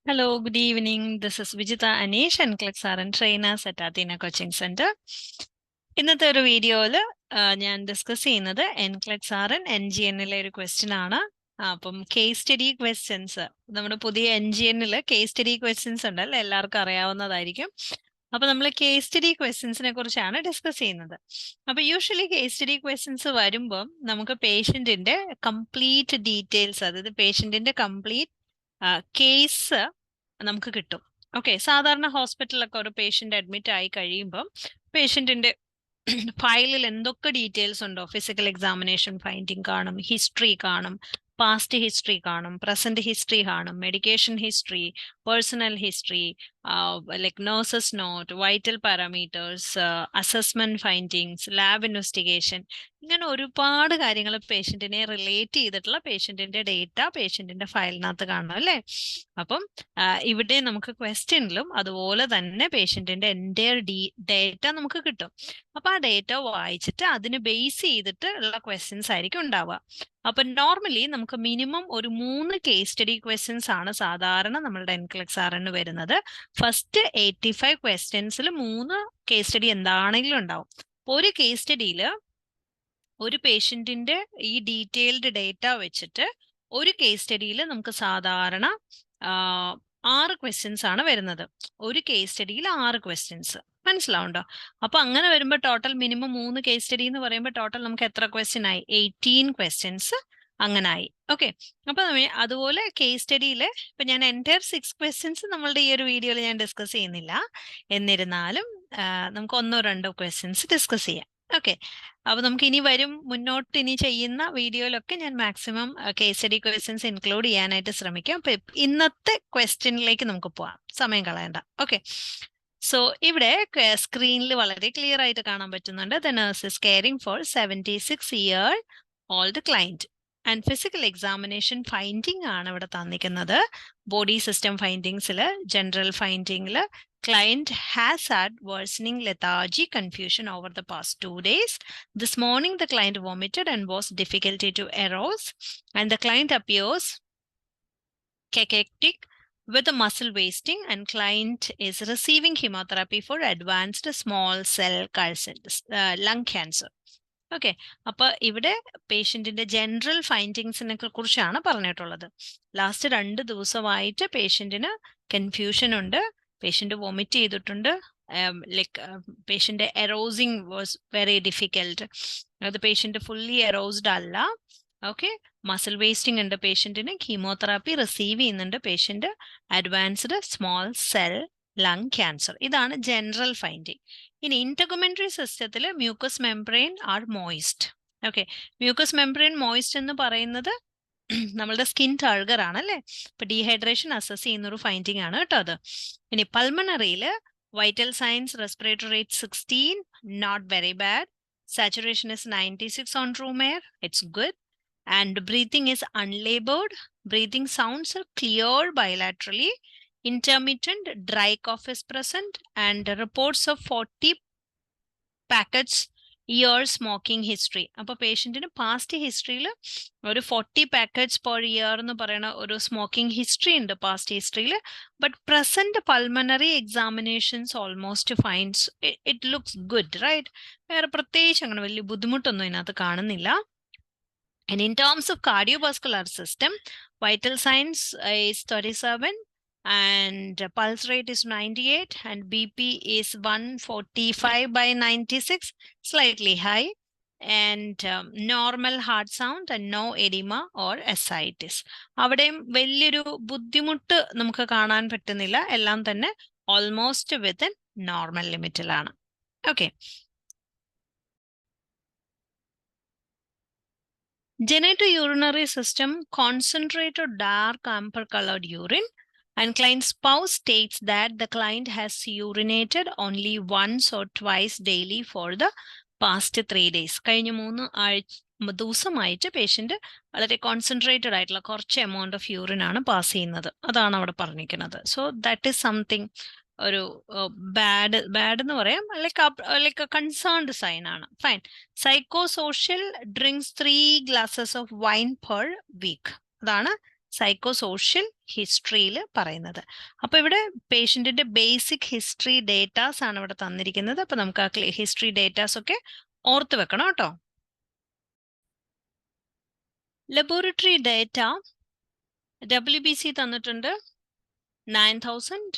Hello, good evening. This is Vijita Anish and Clixaran trainers at Athena Coaching Center. ഇന്നത്തെ ഒരു വീഡിയോയിൽ ഞാൻ discuss ചെയ്യുന്നത് എൻക്ലെക്സാറൻ NGN-ലെ ഒരു ക്വസ്റ്റ്യൻ ആണ്. അപ്പം കേസ് സ്റ്റഡി ക്വസ്റ്റ്യൻസ് നമ്മുടെ പുതിയ NGN-ൽ കേസ് സ്റ്റഡി ക്വസ്റ്റ്യൻസ് ഉണ്ടല്ലോ, എല്ലാവർക്കും അറിയാവുന്നതായിരിക്കും. അപ്പൊ നമ്മൾ കേസ് സ്റ്റഡി ക്വസ്റ്റ്യൻസിനെ കുറിച്ചാണ് ഡിസ്കസ് ചെയ്യുന്നത്. അപ്പൊ യൂഷ്വലി കേസ് സ്റ്റഡി ക്വസ്റ്റ്യൻസ് വരുമ്പോൾ നമുക്ക് പേഷ്യന്റിന്റെ കംപ്ലീറ്റ് ഡീറ്റെയിൽസ്, അതായത് പേഷ്യന്റിന്റെ കംപ്ലീറ്റ് കേസ് നമുക്ക് കിട്ടും. ഓക്കെ, സാധാരണ ഹോസ്പിറ്റലിലൊക്കെ ഒരു പേഷ്യന്റ് അഡ്മിറ്റ് ആയി കഴിയുമ്പോൾ പേഷ്യന്റിന്റെ ഫയലിൽ എന്തൊക്കെ ഡീറ്റെയിൽസ് ഉണ്ടോ, ഫിസിക്കൽ എക്സാമിനേഷൻ ഫൈൻഡിങ് കാണും, ഹിസ്റ്ററി കാണും, പാസ്റ്റ് ഹിസ്റ്ററി കാണും, പ്രസന്റ് ഹിസ്റ്ററി കാണും, medication history, personal history, like nurses note, vital parameters, assessment findings, lab investigation, ഇങ്ങനെ ഒരുപാട് കാര്യങ്ങൾ പേഷ്യന്റിനെ റിലേറ്റ് ചെയ്തിട്ടുള്ള പേഷ്യന്റിന്റെ ഡേറ്റ പേഷ്യന്റിന്റെ ഫയലിനകത്ത് കാണും അല്ലേ. അപ്പം ഇവിടെ നമുക്ക് ക്വസ്റ്റ്യനിലും അതുപോലെ തന്നെ പേഷ്യന്റിന്റെ എൻ്റെ ഡേറ്റ നമുക്ക് കിട്ടും. അപ്പൊ ആ ഡേറ്റ വായിച്ചിട്ട് അതിന് ബേസ് ചെയ്തിട്ട് ഉള്ള ക്വസ്റ്റ്യൻസ് ആയിരിക്കും ഉണ്ടാവുക. അപ്പൊ നോർമലി നമുക്ക് മിനിമം ഒരു 3 കേസ് സ്റ്റഡി ക്വസ്റ്റ്യൻസ് ആണ് സാധാരണ നമ്മളുടെ എൻക്ലെക്സാറിന് വരുന്നത്. ഫസ്റ്റ് 85 ക്വസ്റ്റ്യൻസിൽ 3 കേസ് സ്റ്റഡി എന്താണെങ്കിലും ഉണ്ടാവും. ഒരു കേസ് സ്റ്റഡിയിൽ ഒരു പേഷ്യന്റിന്റെ ഈ ഡീറ്റെയിൽഡ് ഡേറ്റ വെച്ചിട്ട് ഒരു കേസ് സ്റ്റഡിയിൽ നമുക്ക് സാധാരണ 6 ക്വസ്റ്റ്യൻസ് ആണ് വരുന്നത്. ഒരു കേസ് സ്റ്റഡിയിൽ 6 ക്വസ്റ്റ്യൻസ്, മനസ്സിലാവുണ്ടോ? അപ്പൊ അങ്ങനെ വരുമ്പോൾ ടോട്ടൽ മിനിമം 3 കേസ് സ്റ്റഡി എന്ന് പറയുമ്പോൾ ടോട്ടൽ നമുക്ക് എത്ര ക്വസ്റ്റ്യൻ ആയി? 18 ക്വസ്റ്റ്യൻസ് അങ്ങനെ ആയി. ഓക്കെ, അപ്പൊ അതുപോലെ കേസ് സ്റ്റഡിയിൽ ഇപ്പൊ ഞാൻ എൻറ്റയർ 6 ക്വസ്റ്റ്യൻസ് നമ്മളുടെ ഈ ഒരു വീഡിയോയിൽ ഞാൻ ഡിസ്കസ് ചെയ്യുന്നില്ല. എന്നിരുന്നാലും നമുക്ക് 1-2 ക്വസ്റ്റ്യൻസ് ഡിസ്കസ് ചെയ്യാം. ഓക്കെ, അപ്പൊ നമുക്ക് ഇനി മുന്നോട്ട് ഇനി ചെയ്യുന്ന വീഡിയോയിലൊക്കെ ഞാൻ maximum case study questions include ചെയ്യാനായിട്ട് ശ്രമിക്കാം. അപ്പൊ ഇന്നത്തെ ക്വസ്റ്റ്യനിലേക്ക് നമുക്ക് പോവാം, സമയം കളയണ്ട. ഓക്കെ, സോ ഇവിടെ സ്ക്രീനിൽ വളരെ ക്ലിയർ ആയിട്ട് കാണാൻ പറ്റുന്നുണ്ട്. The nurse is caring for 76-year-old client and physical examination finding ആണ് ഇവിടെ തന്നിരിക്കുന്നത്. ബോഡി സിസ്റ്റം ഫൈൻഡിങ്സിൽ, ജനറൽ ഫൈൻഡിങ്ങിൽ client has had worsening lethargy, confusion over the past 2 days. This morning the client vomited and was difficulty to arouse, and the client appears cachectic with a muscle wasting, and client is receiving chemotherapy for advanced small cell lung cancer. Okay, അപ്പൊ ഇവിടെ പേഷ്യന്റിന്റെ general ഫൈൻഡിങ്സിനെ കുറിച്ചാണ് പറഞ്ഞിട്ടുള്ളത്. Last 2 ദിവസമായിട്ട് പേഷ്യന്റിന് confusion ഉണ്ട്, patient vomit ചെയ്തിട്ടുണ്ട്, like patient arousing was very difficult, അത് patient fully aroused അല്ല. ഓക്കെ, മസിൽ വേസ്റ്റിംഗ് ഉണ്ട് പേഷ്യന്റിന്, കീമോതെറാപ്പി റിസീവ് ചെയ്യുന്നുണ്ട് patient, advanced small cell lung cancer. ഇതാണ് ജനറൽ ഫൈൻഡിങ്. ഇനി ഇന്റർകോമെന്ററി സിസ്റ്റത്തിൽ mucous membrane are moist. Okay, mucous membrane moist എന്ന് പറയുന്നത് നമ്മളുടെ സ്കിൻ ടൾഗർ ആണല്ലേ. ഇപ്പൊ ഡീഹൈഡ്രേഷൻ അസസ് ചെയ്യുന്ന ഒരു ഫൈൻഡിങ് ആണ് കേട്ടോ അത്. ഇനി പൾമണറിയിൽ vital signs respiratory rate 16, not very bad. Saturation is 96 on room air, it's good. And breathing is unlaboured. Breathing sounds are clear bilaterally. Intermittent dry cough is present, and reports of 40 packets year smoking history. അപ്പോൾ പേഷ്യന്റിന് past ഹിസ്റ്ററിയിൽ ഒരു 40 packets per year എന്ന് പറയുന്ന ഒരു smoking history ഉണ്ട് past ഹിസ്റ്ററിയിൽ. But present pulmonary examinations almost fines it looks good, right? വേറെ പ്രത്യേകിച്ച് അങ്ങനെ വലിയ ബുദ്ധിമുട്ടൊന്നും ഇതിനകത്ത് കാണുന്നില്ല. And in terms of cardiovascular system, vital signs is 37, and pulse rate is 98, and BP is 145/96, slightly high, and normal heart sound and no edema or ascites. അവിടെയും വലിയൊരു ബുദ്ധിമുട്ട് നമുക്ക് കാണാൻ പറ്റുന്നില്ല, എല്ലാം തന്നെ ഓൾമോസ്റ്റ് വിത്തിൻ നോർമൽ ലിമിറ്റിലാണ്. Okay, genitourinary system, concentrated dark amber colored urine, and client's spouse states that the client has urinated only once or twice daily for the past 3 days. കഴിഞ്ഞ 3 ദിവസമായിട്ട് പേഷ്യന്റ് വളരെ കോൺസെൻട്രേറ്റഡ് ആയിട്ടുള്ള കുറച്ച് amount of urine ആണ് pass ചെയ്യുന്നത്, അതാണ് അവിടെ പറഞ്ഞിരിക്കുന്നത്. സോ ദാറ്റ് ഈസ് സംതിങ്, ഒരു ബാഡ് എന്ന് പറയാം, ലൈക്ക് കൺസേൺഡ് സൈൻ ആണ്. Fine. Psycho social, drinks 3 glasses of wine per week. അതാണ് സൈക്കോസോഷ്യൽ ഹിസ്റ്ററിയിൽ പറയുന്നത്. അപ്പൊ ഇവിടെ പേഷ്യന്റിന്റെ ബേസിക് ഹിസ്റ്ററി ഡേറ്റാസ് ആണ് ഇവിടെ തന്നിരിക്കുന്നത്. അപ്പൊ നമുക്ക് ആ ഹിസ്റ്ററി ഡേറ്റാസ് ഒക്കെ ഓർത്ത് വെക്കണം കേട്ടോ. ലബോറട്ടറി ഡേറ്റ WBC തന്നിട്ടുണ്ട് 9000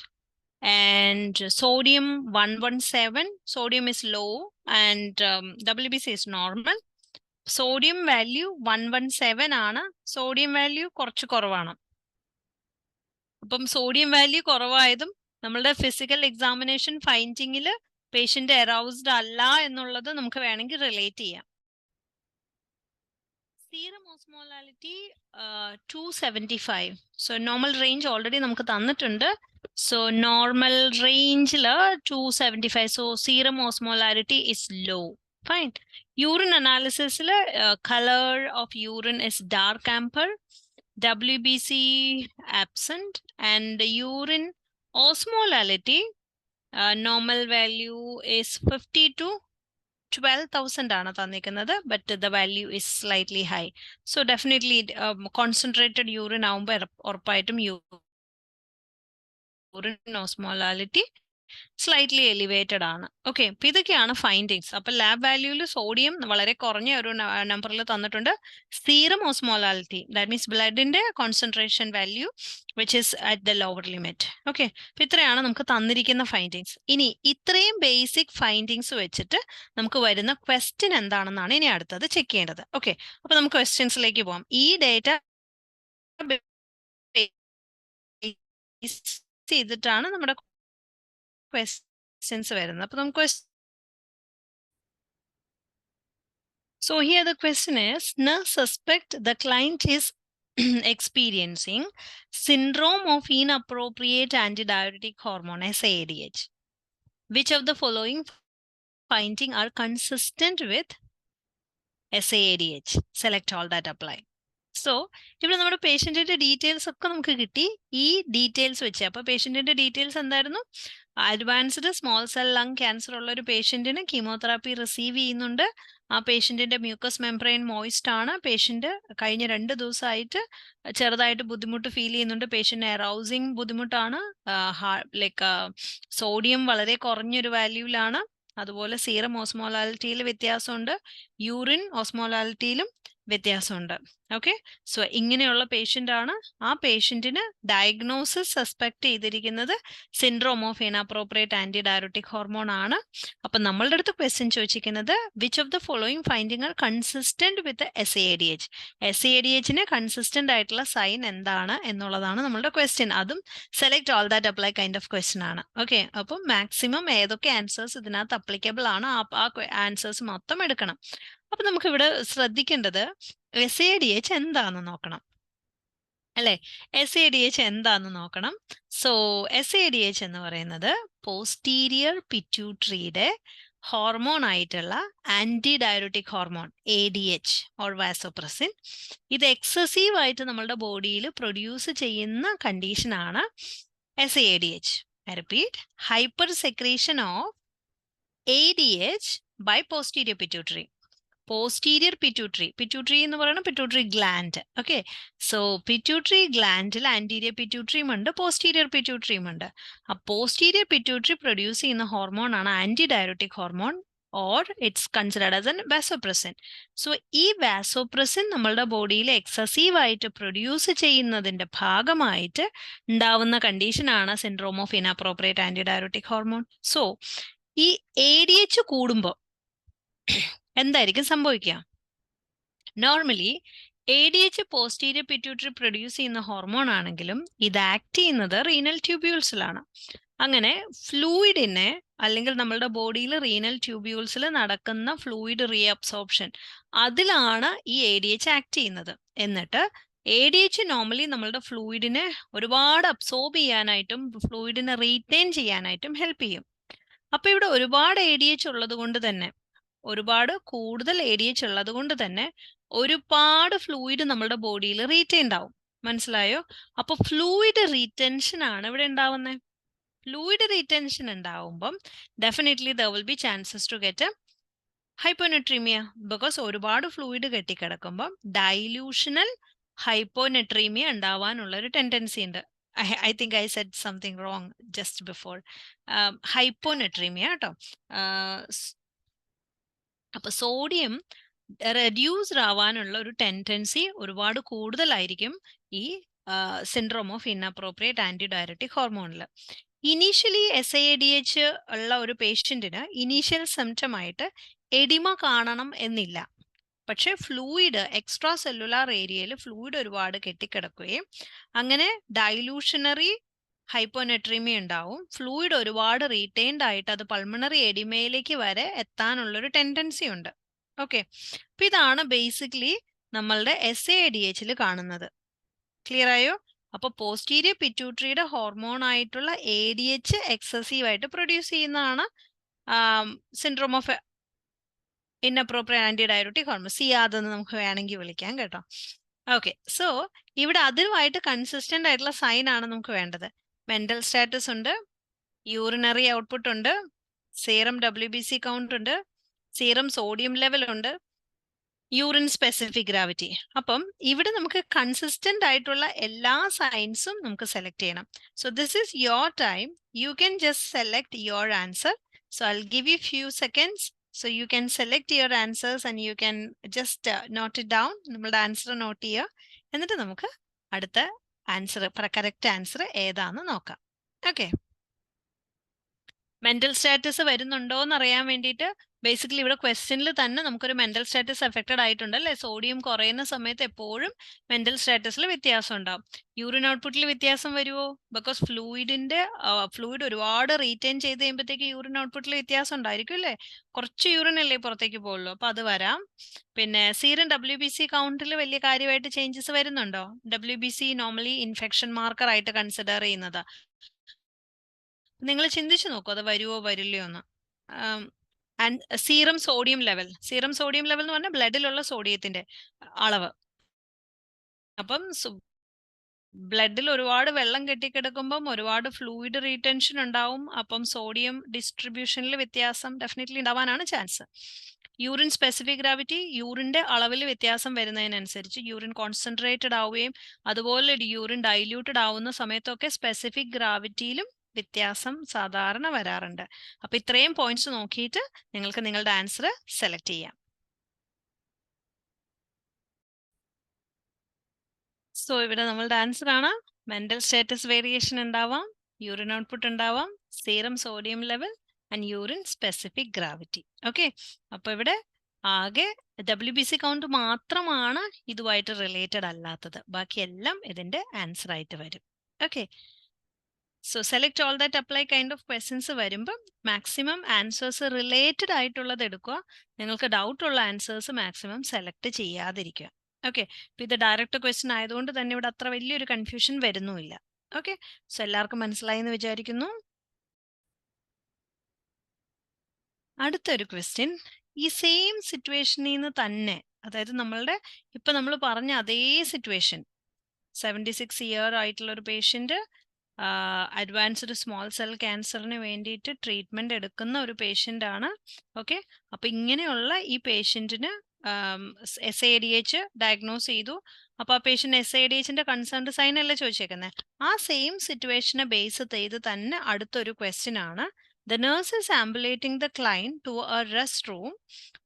and sodium 117. Sodium is low and WBC is normal. Sodium value 117 ആണ്. സോഡിയം വാല്യൂ കുറച്ച് കുറവാണ്. അപ്പം സോഡിയം വാല്യൂ കുറവായതും നമ്മളുടെ ഫിസിക്കൽ എക്സാമിനേഷൻ ഫൈൻഡിങ്ങിൽ പേഷ്യന്റ് അറൗസ്ഡ് അല്ല എന്നുള്ളത് നമുക്ക് വേണമെങ്കിൽ റിലേറ്റ് ചെയ്യാം. Serum osmolality 275. So normal range already നമുക്ക് തന്നിട്ടുണ്ട്. സോ നോർമൽ റേഞ്ചിൽ 275. So serum osmolarity is low. Fine. Urine analysis, color of urine is dark amber, WBC absent, and urine osmolality normal value is 50 to 12,000 ആണ് തന്നിരിക്കുന്നത്, but the value is slightly high. So definitely concentrated urine ആവുമ്പോൾ ഉറപ്പായിട്ടും urine osmolality slightly elevated ആണ്. Okay, അപ്പൊ ഇതൊക്കെയാണ് findings. അപ്പൊ lab വാല്യൂല് sodium വളരെ കുറഞ്ഞ ഒരു നമ്പറിൽ തന്നിട്ടുണ്ട്. സീറം ഓസ്മോലാലിറ്റി, ദാറ്റ് മീൻസ് ബ്ലഡിന്റെ concentration value which is at the lower limit. Okay, അപ്പൊ ഇത്രയാണ് നമുക്ക് തന്നിരിക്കുന്ന ഫൈൻഡിങ്സ്. ഇനി ഇത്രയും ബേസിക് ഫൈൻഡിങ്സ് വെച്ചിട്ട് നമുക്ക് വരുന്ന ക്വസ്റ്റ്യൻ എന്താണെന്നാണ് ഇനി അടുത്തത് ചെക്ക് ചെയ്യേണ്ടത്. ഓക്കെ, അപ്പൊ നമുക്ക് ക്വസ്റ്റ്യൻസിലേക്ക് പോവാം. ഈ ഡേറ്റ ചെയ്തിട്ടാണ് നമ്മുടെ questions വരുന്നത്. അപ്പോൾ നമുക്ക് so here the question is, nurse suspect the client is experiencing syndrome of inappropriate antidiuretic hormone SADH. Which of the following findings are consistent with SADH? Select all that apply. So ഇവിടെ നമ്മുടെ പേഷ്യന്റിന്റെ details ഒക്കെ നമുക്ക് കിട്ടി. ഈ details വെച്ച് അപ്പൊ പേഷ്യന്റിന്റെ details എന്തായിരുന്നു? Advanced small cell lung cancer ഉള്ള ഒരു പേഷ്യന്റിന് കീമോതെറാപ്പി റിസീവ് ചെയ്യുന്നുണ്ട്. ആ പേഷ്യന്റിന്റെ മ്യൂക്കസ് മെംബ്രെയിൻ മോയിസ്റ്റ് ആണ്. പേഷ്യന്റ് കഴിഞ്ഞ 2 ദിവസമായിട്ട് ചെറുതായിട്ട് ബുദ്ധിമുട്ട് ഫീൽ ചെയ്യുന്നുണ്ട്. പേഷ്യന്റ് അറൗസിങ് ബുദ്ധിമുട്ടാണ്. ലൈക്ക് സോഡിയം വളരെ കുറഞ്ഞൊരു വാല്യൂവിലാണ്. അതുപോലെ സീറം ഓസ്മോലാലിറ്റിയിൽ വ്യത്യാസമുണ്ട്. യൂറിൻ ഓസ്മോലാലിറ്റിയിലും വ്യത്യാസമുണ്ട്. ഓക്കെ, സോ ഇങ്ങനെയുള്ള പേഷ്യന്റ് ആണ്. ആ പേഷ്യന്റിന് ഡയഗ്നോസിസ് സസ്പെക്ട് ചെയ്തിരിക്കുന്നത് syndrome of inappropriate anti diuretic hormone ആണ്. അപ്പൊ നമ്മളുടെ അടുത്ത് ക്വസ്റ്റ്യൻ ചോദിച്ചിരിക്കുന്നത് which of the following finding are consistent with SADH. SADHന് കൺസിസ്റ്റന്റ് ആയിട്ടുള്ള സൈൻ എന്താണ് എന്നുള്ളതാണ് നമ്മളുടെ ക്വസ്റ്റ്യൻ. അതും select all that apply kind of question ആണ്. ഓക്കെ, അപ്പം മാക്സിമം ഏതൊക്കെ ആൻസേഴ്സ് ഇതിനകത്ത് അപ്ലിക്കബിൾ ആണ് ആ ആൻസേഴ്സ് മൊത്തം എടുക്കണം. അപ്പൊ നമുക്ക് ഇവിടെ ശ്രദ്ധിക്കേണ്ടത് SADH എന്താന്ന് നോക്കണം അല്ലെ. SADH എന്താന്ന് നോക്കണം. സോ SADH എന്ന് പറയുന്നത് പോസ്റ്റീരിയർ പിറ്റ്യൂട്ടറിയുടെ ഹോർമോൺ ആയിട്ടുള്ള anti diuretic hormone ADH or vasopressin. ഇത് എക്സസീവ് ആയിട്ട് നമ്മളുടെ ബോഡിയിൽ പ്രൊഡ്യൂസ് ചെയ്യുന്ന കണ്ടീഷനാണ് SADH. I repeat, hyper secretion of ADH by posterior pituitary. Posterior pituitary എന്ന് പറയുന്നത് pituitary gland. Okay, so pituitary ഗ്ലാൻഡിൽ ആന്റീരിയർ പിറ്റ്യൂട്ടറിയും ഉണ്ട്, പോസ്റ്റീരിയർ പിറ്റ്യൂട്ടറിയും ഉണ്ട്. ആ പോസ്റ്റീരിയർ പിറ്റ്യൂട്ടറി പ്രൊഡ്യൂസ് ചെയ്യുന്ന ഹോർമോൺ ആണ് anti diuretic hormone or it's considered as an vasopressin. So ഈ വാസോപ്രസിൻ നമ്മളുടെ ബോഡിയിൽ എക്സസീവ് ആയിട്ട് പ്രൊഡ്യൂസ് ചെയ്യുന്നതിന്റെ ഭാഗമായിട്ട് ഉണ്ടാവുന്ന കണ്ടീഷനാണ് syndrome of inappropriate anti diuretic hormone. So ഈ ADH കൂടുമ്പോൾ എന്തായിരിക്കും സംഭവിക്കുക? Normally ADH posterior pituitary produce ചെയ്യുന്ന ഹോർമോൺ ആണെങ്കിലും ഇത് ആക്ട് ചെയ്യുന്നത് റീനൽ ട്യൂബ്യൂൾസിലാണ്. അങ്ങനെ ഫ്ലൂയിഡിനെ അല്ലെങ്കിൽ നമ്മളുടെ ബോഡിയിൽ റീനൽ ട്യൂബ്യൂൾസിൽ നടക്കുന്ന ഫ്ലൂയിഡ് റീഅബ്സോർപ്ഷൻ അതിലാണ് ഈ ADH ആക്ട് ചെയ്യുന്നത്. എന്നിട്ട് ADH നോർമലി നമ്മളുടെ ഫ്ലൂയിഡിനെ ഒരുപാട് അബ്സോർബ് ചെയ്യാനായിട്ടും ഫ്ലൂയിഡിനെ റീറ്റെയിൻ ചെയ്യാനായിട്ടും ഹെൽപ്പ് ചെയ്യും. അപ്പൊ ഇവിടെ ഒരുപാട് ADH ഉള്ളത് കൊണ്ട് തന്നെ, ഒരുപാട് കൂടുതൽ ADH ഉള്ളത് കൊണ്ട് തന്നെ ഒരുപാട് ഫ്ലൂയിഡ് നമ്മുടെ ബോഡിയിൽ റീറ്റെയിൻഡ് ആവും. മനസ്സിലായോ? അപ്പൊ ഫ്ലൂയിഡ് റീറ്റെൻഷൻ ആണ് ഇവിടെ ഉണ്ടാവുന്നത്. ഫ്ലൂയിഡ് റീറ്റെൻഷൻ ഉണ്ടാവുമ്പം definitely there will be chances to get hyponatremia. Because ഒരുപാട് ഫ്ലൂയിഡ് കെട്ടിക്കിടക്കുമ്പം ഡൈല്യൂഷണൽ ഹൈപ്പോനെട്രീമിയ ഉണ്ടാവാനുള്ള ഒരു ടെൻഡൻസി ഉണ്ട്. I think I said something wrong just before. Hyponatraemia കേട്ടോ. അപ്പൊ സോഡിയം റെഡ്യൂസ്ഡ് ആവാനുള്ള ഒരു ടെൻഡൻസി ഒരുപാട് കൂടുതലായിരിക്കും ഈ syndrome of inappropriate anti diuretic ഹോർമോണിൽ. ഇനീഷ്യലി SADH ഉള്ള ഒരു പേഷ്യന്റിന് ഇനീഷ്യൽ സിംറ്റം ആയിട്ട് എഡിമ കാണണം എന്നില്ല. പക്ഷെ ഫ്ലൂയിഡ് എക്സ്ട്രാ സെല്ലുലാർ ഏരിയയിൽ ഫ്ലൂയിഡ് ഒരുപാട് കെട്ടിക്കിടക്കുകയും അങ്ങനെ ഡൈലൂഷണറി ഹൈപ്പോനെട്രീമി ഉണ്ടാവും. ഫ്ലൂയിഡ് ഒരുപാട് റീറ്റെയിൻഡ് ആയിട്ട് അത് പൾമണറി എഡിമയിലേക്ക് വരെ എത്താനുള്ളൊരു ടെൻഡൻസി ഉണ്ട്. ഓക്കെ, അപ്പൊ ഇതാണ് ബേസിക്കലി നമ്മളുടെ SADH കാണുന്നത്. ക്ലിയർ ആയോ? അപ്പൊ പോസ്റ്റീരിയർ പിറ്റ്യൂട്ടറിയുടെ ഹോർമോൺ ആയിട്ടുള്ള ADH എക്സസീവ് ആയിട്ട് പ്രൊഡ്യൂസ് ചെയ്യുന്നതാണ് syndrome of inappropriate anti diuretic hormone, SIADH എന്ന് നമുക്ക് വേണമെങ്കിൽ വിളിക്കാം കേട്ടോ. ഓക്കെ, സോ ഇവിടെ അതുമായിട്ട് കൺസിസ്റ്റന്റ് ആയിട്ടുള്ള സൈൻ ആണ് നമുക്ക് വേണ്ടത്. മെന്റൽ സ്റ്റാറ്റസ് ഉണ്ട്, യൂറിനറി ഔട്ട്പുട്ട് ഉണ്ട്, സീറം WBC കൗണ്ട് ഉണ്ട്, സീറം സോഡിയം ലെവൽ ഉണ്ട്, യൂറിൻ സ്പെസിഫിക് ഗ്രാവിറ്റി. അപ്പം ഇവിടെ നമുക്ക് കൺസിസ്റ്റന്റ് ആയിട്ടുള്ള എല്ലാ സൈൻസും നമുക്ക് സെലക്ട് ചെയ്യണം. So this is your time. You can just select your answer. So I will give you few seconds. So you can select your answers and you can just note it down. നമ്മളുടെ answer not ചെയ്യുക. എന്നിട്ട് നമുക്ക് അടുത്ത answer, correct answer ഏതാന്ന് നോക്കാം. Okay, mental status വരുന്നുണ്ടോ എന്ന് അറിയാൻ വേണ്ടിയിട്ട് ബേസിക്കലി ഇവിടെ ക്വസ്റ്റ്യനിൽ തന്നെ നമുക്കൊരു മെന്റൽ സ്റ്റാറ്റസ് എഫക്റ്റഡ് ആയിട്ടുണ്ട് അല്ലേ. സോഡിയം കുറയുന്ന സമയത്ത് എപ്പോഴും മെന്റൽ സ്റ്റാറ്റസിൽ വ്യത്യാസം ഉണ്ടാവും. യൂറിൻ ഔട്ട്പുട്ടിൽ വ്യത്യാസം വരുമോ? ബിക്കോസ് ഫ്ലൂയിഡ് ഒരുപാട് റീറ്റെയിൻ ചെയ്ത് കഴിയുമ്പോഴത്തേക്ക് യൂറിൻ ഔട്ട്പുട്ടിൽ വ്യത്യാസം ഉണ്ടായിരിക്കും അല്ലേ. കുറച്ച് യൂറിൻ അല്ലേ പുറത്തേക്ക് പോകുള്ളൂ, അപ്പൊ അത് വരാം. പിന്നെ സീറം WBC കൗണ്ടിൽ വലിയ കാര്യമായിട്ട് ചേഞ്ചസ് വരുന്നുണ്ടോ? WBC നോർമലി ഇൻഫെക്ഷൻ മാർക്കർ ആയിട്ട് കൺസിഡർ ചെയ്യുന്നത്. നിങ്ങൾ ചിന്തിച്ചു നോക്കൂ അത് വരുമോ വരില്ലയോ എന്ന്. ആൻഡ് സീറം സോഡിയം ലെവൽ എന്ന് പറഞ്ഞാൽ ബ്ലഡിലുള്ള സോഡിയത്തിന്റെ അളവ്. അപ്പം ബ്ലഡിൽ ഒരുപാട് വെള്ളം കെട്ടിക്കിടക്കുമ്പം ഒരുപാട് ഫ്ലൂയിഡ് റീടെൻഷൻ ഉണ്ടാവും. അപ്പം സോഡിയം ഡിസ്ട്രിബ്യൂഷനിൽ വ്യത്യാസം ഡെഫിനറ്റ്ലി ഉണ്ടാവാനാണ് ചാൻസ്. യൂറിൻ സ്പെസിഫിക് ഗ്രാവിറ്റി, യൂറിന്റെ അളവിൽ വ്യത്യാസം വരുന്നതിനനുസരിച്ച് യൂറിൻ കോൺസെൻട്രേറ്റഡ് ആവുകയും അതുപോലെ യൂറിൻ ഡൈല്യൂട്ടഡ് ആവുന്ന സമയത്തൊക്കെ സ്പെസിഫിക് ഗ്രാവിറ്റിയിലും വ്യത്യാസം സാധാരണ വരാറുണ്ട്. അപ്പൊ ഇത്രയും പോയിന്റ്സ് നോക്കിയിട്ട് നിങ്ങൾക്ക് നിങ്ങളുടെ ആൻസർ സെലക്ട് ചെയ്യാം. സോ ഇവിടെ നമ്മളുടെ ആൻസർ ആണ് മെന്റൽ സ്റ്റാറ്റസ് വേരിയേഷൻ ഉണ്ടാവാം, യൂറിൻ ഔട്ട്പുട്ട് ഉണ്ടാവാം, serum sodium level and urine specific gravity. Okay, അപ്പൊ ഇവിടെ ആകെ WBC കൗണ്ട് മാത്രമാണ് ഇതുമായിട്ട് റിലേറ്റഡ് അല്ലാത്തത്. ബാക്കിയെല്ലാം ഇതിന്റെ ആൻസർ ആയിട്ട് വരും. Okay, so select all that apply kind of questions വരുമ്പം മാക്സിമം ആൻസേഴ്സ് റിലേറ്റഡ് ആയിട്ടുള്ളത് എടുക്കുക. നിങ്ങൾക്ക് ഡൗട്ട് ഉള്ള ആൻസേഴ്സ് മാക്സിമം സെലക്ട് ചെയ്യാതിരിക്കുക. ഓക്കെ, ഇപ്പൊ ഇത് ഡയറക്റ്റ് ക്വസ്റ്റ്യൻ ആയതുകൊണ്ട് തന്നെ ഇവിടെ അത്ര വലിയൊരു കൺഫ്യൂഷൻ വരുന്നുമില്ല. ഓക്കെ, സോ എല്ലാവർക്കും മനസ്സിലായി എന്ന് വിചാരിക്കുന്നു. അടുത്തൊരു ക്വസ്റ്റ്യൻ ഈ സെയിം സിറ്റുവേഷനിൽ നിന്ന് തന്നെ, അതായത് നമ്മളുടെ ഇപ്പൊ നമ്മൾ പറഞ്ഞ അതേ സിറ്റുവേഷൻ, 76 ഇയർ ആയിട്ടുള്ള ഒരു പേഷ്യന്റ്, അഡ്വാൻസ്ഡ് സ്മോൾ സെൽ ക്യാൻസറിന് വേണ്ടിയിട്ട് ട്രീറ്റ്മെന്റ് എടുക്കുന്ന ഒരു പേഷ്യന്റ് ആണ്. ഓക്കെ, അപ്പൊ ഇങ്ങനെയുള്ള ഈ പേഷ്യന്റിന് SADH ഡയഗ്നോസ് ചെയ്തു. അപ്പൊ ആ പേഷ്യന്റ് SADHന്റെ കൺസേൺഡ് സൈൻ അല്ലേ ചോദിച്ചേക്കുന്നത്. ആ സെയിം സിറ്റുവേഷനെ ബേസ് ചെയ്ത് തന്നെ അടുത്തൊരു ക്വസ്റ്റ്യൻ ആണ്. The nurse is ambulating the client to a restroom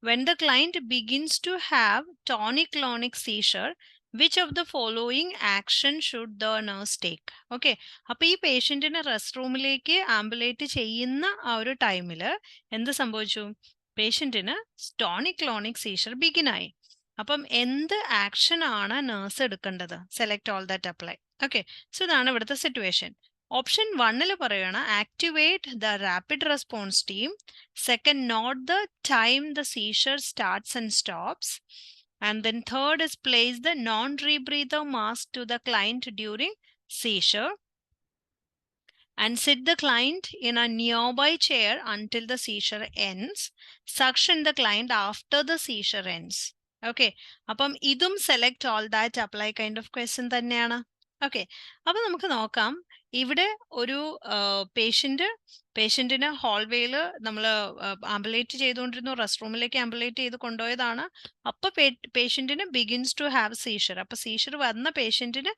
when the client begins to have tonic-clonic seizure. Which of the following action should the nurse take? Okay, അപ്പൊ ഈ പേഷ്യന്റിനെ rest റൂമിലേക്ക് ambulate ചെയ്യുന്ന ആ ഒരു ടൈമില് എന്ത് സംഭവിച്ചു? പേഷ്യന്റിന് ടോണിക് ക്ലോണിക് സീഷർ ബിഗിൻ ആയി. അപ്പം എന്ത് ആക്ഷൻ ആണ് നേഴ്സ് എടുക്കേണ്ടത്? Select all that apply. Okay, so ഇതാണ് ഇവിടുത്തെ സിറ്റുവേഷൻ. ഓപ്ഷൻ 1 പറയണ activate the rapid response team. Second, note the time the seizure starts and stops. And then third is place the non-rebreather mask to the client during seizure and sit the client in a nearby chair until the seizure ends. Suction the client after the seizure ends. Okay, അപ്പം ഇതും select all that apply kind of question തന്നെയാണ്. Okay, അപ്പൊ നമുക്ക് നോക്കാം ഇവിടെ ഒരു പേഷ്യന്റിന് ഹോൾവേയിൽ നമ്മൾ ambulate ചെയ്തുകൊണ്ടിരുന്നു, റെസ്റ്റ് റൂമിലേക്ക് ആംബുലേറ്റ് ചെയ്ത് കൊണ്ടുപോയതാണ്. അപ്പൊ പേഷ്യന്റിന് ബിഗിൻസ് ടു ഹാവ് സീഷർ. അപ്പൊ സീഷർ വന്ന പേഷ്യന്റിന്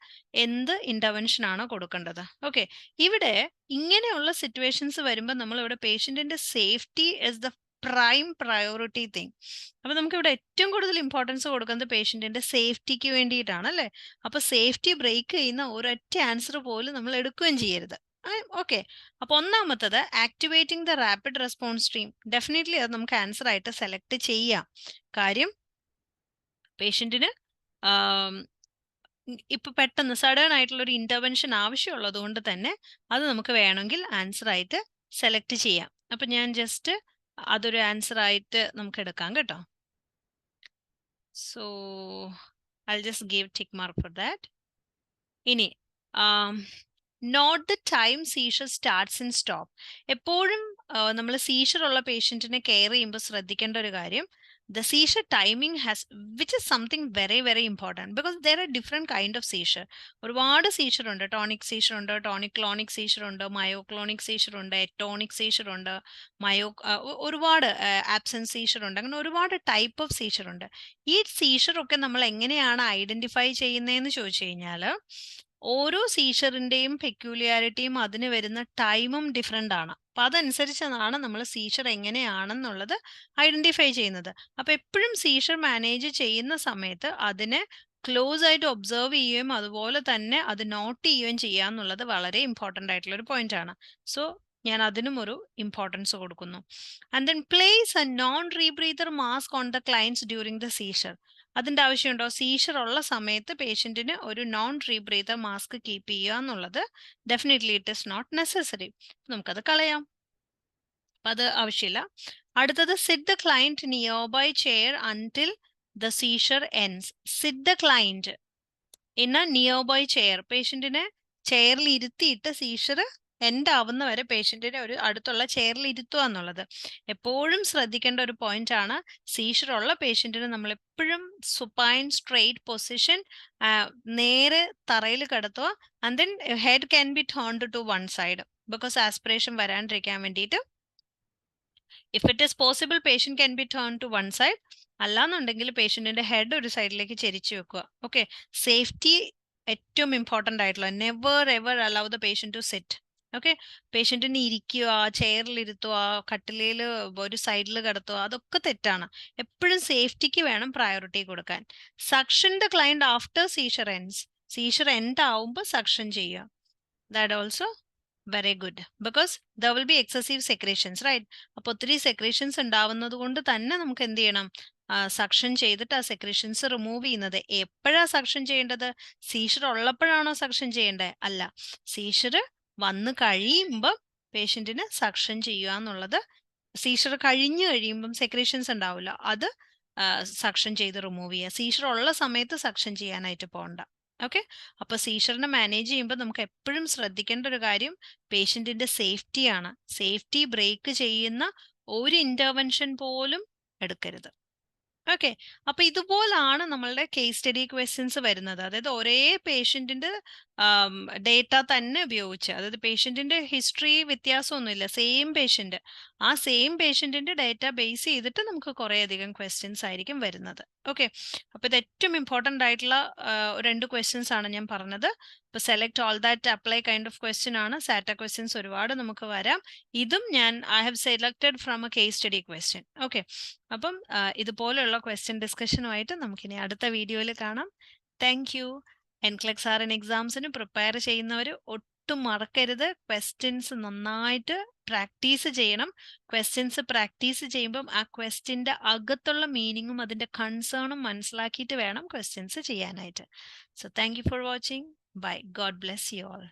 എന്ത് ഇന്റർവെൻഷൻ ആണ് കൊടുക്കേണ്ടത്? ഓക്കെ, ഇവിടെ ഇങ്ങനെയുള്ള സിറ്റുവേഷൻസ് വരുമ്പോൾ നമ്മൾ ഇവിടെ പേഷ്യന്റിന്റെ safety is the prime priority thing. അപ്പൊ നമുക്ക് ഇവിടെ ഏറ്റവും കൂടുതൽ ഇമ്പോർട്ടൻസ് കൊടുക്കുന്നത് പേഷ്യന്റിന്റെ സേഫ്റ്റിക്ക് വേണ്ടിയിട്ടാണ് അല്ലേ? അപ്പൊ സേഫ്റ്റി ബ്രേക്ക് ചെയ്യുന്ന ഒരൊറ്റ ആൻസർ പോലും നമ്മൾ എടുക്കുകയും ചെയ്യരുത്. ഓക്കെ, അപ്പൊ ഒന്നാമത്തത് activating the rapid response stream. Definitely അത് നമുക്ക് ആൻസർ ആയിട്ട് സെലക്ട് ചെയ്യാം. കാര്യം പേഷ്യന്റിന് ഇപ്പൊ പെട്ടെന്ന് സഡൻ ആയിട്ടുള്ള ഒരു ഇന്റർവെൻഷൻ ആവശ്യമുള്ളത് കൊണ്ട് തന്നെ അത് നമുക്ക് വേണമെങ്കിൽ ആൻസർ ആയിട്ട് സെലക്ട് ചെയ്യാം. അപ്പൊ ഞാൻ ജസ്റ്റ് അതൊരു ആൻസർ ആയിട്ട് നമുക്ക് എടുക്കാം കേട്ടോ. So I'll just give tick mark for that. ഇനി note the time seizure starts and stop. എപ്പോഴും നമ്മൾ സീഷർ ഉള്ള പേഷ്യന്റിനെ കെയർ ചെയ്യുമ്പോൾ ശ്രദ്ധിക്കേണ്ട ഒരു കാര്യം, the seizure timing has, which is something very very important, because there are different kind of seizure. ഒരുപാട് seizure ഉണ്ട്. ടോണിക് സീഷർ ഉണ്ട്, ടോണിക് ക്ലോണിക് സീഷർ ഉണ്ട്, മയോക്ലോണിക് സീഷർ ഉണ്ട്, എറ്റോണിക് സീഷർ ഉണ്ട്, ഒരുപാട് ആബ്സെൻസ് സീഷർ ഉണ്ട്. അങ്ങനെ ഒരുപാട് ടൈപ്പ് ഓഫ് സീഷർ ഉണ്ട്. ഈ സീഷർ ഒക്കെ നമ്മൾ എങ്ങനെയാണ് ഐഡന്റിഫൈ ചെയ്യുന്നതെന്ന് ചോദിച്ചു കഴിഞ്ഞാൽ, ഓരോ സീഷറിന്റെയും പെക്യൂലിയാരിറ്റിയും അതിന് വരുന്ന ടൈമും ഡിഫറെൻ്റ് ആണ്. അപ്പൊ അതനുസരിച്ചാണ് നമ്മൾ സീഷർ എങ്ങനെയാണെന്നുള്ളത് ഐഡന്റിഫൈ ചെയ്യുന്നത്. അപ്പൊ എപ്പോഴും സീഷർ മാനേജ് ചെയ്യുന്ന സമയത്ത് അതിനെ ക്ലോസ് ആയിട്ട് ഒബ്സർവ് ചെയ്യുകയും അതുപോലെ തന്നെ അത് നോട്ട് ചെയ്യുകയും ചെയ്യുക എന്നുള്ളത് വളരെ ഇമ്പോർട്ടൻ്റ് ആയിട്ടുള്ള ഒരു പോയിന്റ് ആണ്. സോ ഞാൻ അതിനും ഒരു ഇമ്പോർട്ടൻസ് കൊടുക്കുന്നു. And then place a non rebreather mask on the clients during the seizure. അതിന്റെ ആവശ്യമുണ്ടോ? സീഷർ ഉള്ള സമയത്ത് പേഷ്യന്റിന് ഒരു നോൺ റീബ്രീതർ മാസ്ക് കീപ്പ് ചെയ്യുക എന്നുള്ളത് definitely it is not necessary. നമുക്കത് കളയാം, അപ്പൊ അത് ആവശ്യമില്ല. അടുത്തത് sit the client nearby chair until the seizure ends. Sit the client in a nearby chair. പേഷ്യന്റിനെ ചെയറിൽ ഇരുത്തിയിട്ട് സീഷർ എൻഡ് ആവുന്ന വരെ പേഷ്യന്റിനെ ഒരു അടുത്തുള്ള ചെയറിൽ ഇരുത്തുക എന്നുള്ളത് എപ്പോഴും ശ്രദ്ധിക്കേണ്ട ഒരു പോയിന്റ് ആണ്. സീഷർ ഉള്ള പേഷ്യന്റിന് നമ്മൾ എപ്പോഴും സുപ്പൈൻ സ്ട്രെയിറ്റ് പൊസിഷൻ, നേരെ തറയിൽ കിടത്തുക. And then head can be turned to one side, because aspiration വരാണ്ടിരിക്കാൻ വേണ്ടിയിട്ട്. If it is possible patient can be turn to one side. അല്ലാന്നുണ്ടെങ്കിൽ പേഷ്യന്റിന്റെ ഹെഡ് ഒരു സൈഡിലേക്ക് ചെരിച്ചു വെക്കുക. ഓക്കെ, സേഫ്റ്റി ഏറ്റവും ഇമ്പോർട്ടൻ്റ് ആയിട്ടുള്ള, never ever allow the patient to sit. Okay, പേഷ്യന്റിന് ഇരിക്കുക, ചെയറിൽ ഇരുത്തുക, കട്ടിലയിൽ ഒരു സൈഡിൽ കിടത്തുക, അതൊക്കെ തെറ്റാണ്. എപ്പോഴും സേഫ്റ്റിക്ക് വേണം പ്രയോറിറ്റി കൊടുക്കാൻ. Suction the client after seizure ends. Seizure end ആവുമ്പോൾ സക്ഷൻ ചെയ്യുക. That also very good, because there will be excessive secretions, right? അപ്പോൾ ഒത്തിരി സെക്രേഷൻസ് ഉണ്ടാവുന്നത് കൊണ്ട് തന്നെ നമുക്ക് എന്ത് ചെയ്യണം? സക്ഷൻ ചെയ്തിട്ട് ആ സെക്രേഷൻസ് റിമൂവ് ചെയ്യുന്നത്. എപ്പോഴാണ് സക്ഷൻ ചെയ്യേണ്ടത്? സീഷർ ഉള്ളപ്പോഴാണോ സക്ഷൻ ചെയ്യേണ്ടത്? അല്ല, സീഷർ വന്ന് കഴിയുമ്പം പേഷ്യന്റിന് സക്ഷൻ ചെയ്യുക എന്നുള്ളത്, സീഷർ കഴിഞ്ഞു കഴിയുമ്പം സെക്രേഷൻസ് ഉണ്ടാവില്ല, അത് സക്ഷൻ ചെയ്ത് റിമൂവ് ചെയ്യുക. സീഷർ ഉള്ള സമയത്ത് സക്ഷൻ ചെയ്യാനായിട്ട് പോകണ്ട. ഓക്കെ, അപ്പൊ സീഷറിനെ മാനേജ് ചെയ്യുമ്പോൾ നമുക്ക് എപ്പോഴും ശ്രദ്ധിക്കേണ്ട ഒരു കാര്യം പേഷ്യന്റിന്റെ സേഫ്റ്റിയാണ്. സേഫ്റ്റി ബ്രേക്ക് ചെയ്യുന്ന ഒരു ഇന്റർവെൻഷൻ പോലും എടുക്കരുത്. ഓക്കെ, അപ്പൊ ഇതുപോലാണ് നമ്മളുടെ കേസ് സ്റ്റഡി ക്വസ്റ്റ്യൻസ് വരുന്നത്. അതായത് ഒരേ പേഷ്യന്റിന്റെ ഡേറ്റ തന്നെ ഉപയോഗിച്ച്, അതായത് പേഷ്യന്റിന്റെ ഹിസ്റ്ററി വ്യത്യാസമൊന്നുമില്ല, സെയിം പേഷ്യന്റ്, ആ സെയിം പേഷ്യന്റിന്റെ ഡേറ്റ ബേസ് ചെയ്തിട്ട് നമുക്ക് കുറെ അധികം ക്വസ്റ്റ്യൻസ് ആയിരിക്കും വരുന്നത്. ഓക്കെ, അപ്പൊ ഇത് ഏറ്റവും ഇമ്പോർട്ടൻ്റ് ആയിട്ടുള്ള 2 ക്വസ്റ്റ്യൻസ് ആണ് ഞാൻ പറഞ്ഞത്. ഇപ്പൊ select all that apply kind of question ആണ്. സാറ്റ ക്വസ്റ്റ്യൻസ് ഒരുപാട് നമുക്ക് വരാം. ഇതും ഞാൻ I have selected from a case study question. Okay, അപ്പം ഇതുപോലെയുള്ള ക്വസ്റ്റ്യൻ ഡിസ്കഷനുമായിട്ട് നമുക്കിനി അടുത്ത വീഡിയോയിൽ കാണാം. Thank you. NCLEX R N എക്സാംസിന് പ്രിപ്പയർ ചെയ്യുന്നവർ ഒട്ടും മറക്കരുത്, ക്വസ്റ്റ്യൻസ് നന്നായിട്ട് പ്രാക്ടീസ് ചെയ്യണം. ക്വസ്റ്റ്യൻസ് പ്രാക്ടീസ് ചെയ്യുമ്പം ആ ക്വസ്റ്റ്യൻ്റെ അകത്തുള്ള മീനിങ്ങും അതിൻ്റെ കൺസേണും മനസ്സിലാക്കിയിട്ട് വേണം ക്വസ്റ്റ്യൻസ് ചെയ്യാനായിട്ട്. So thank you for watching. Bye. God bless you all.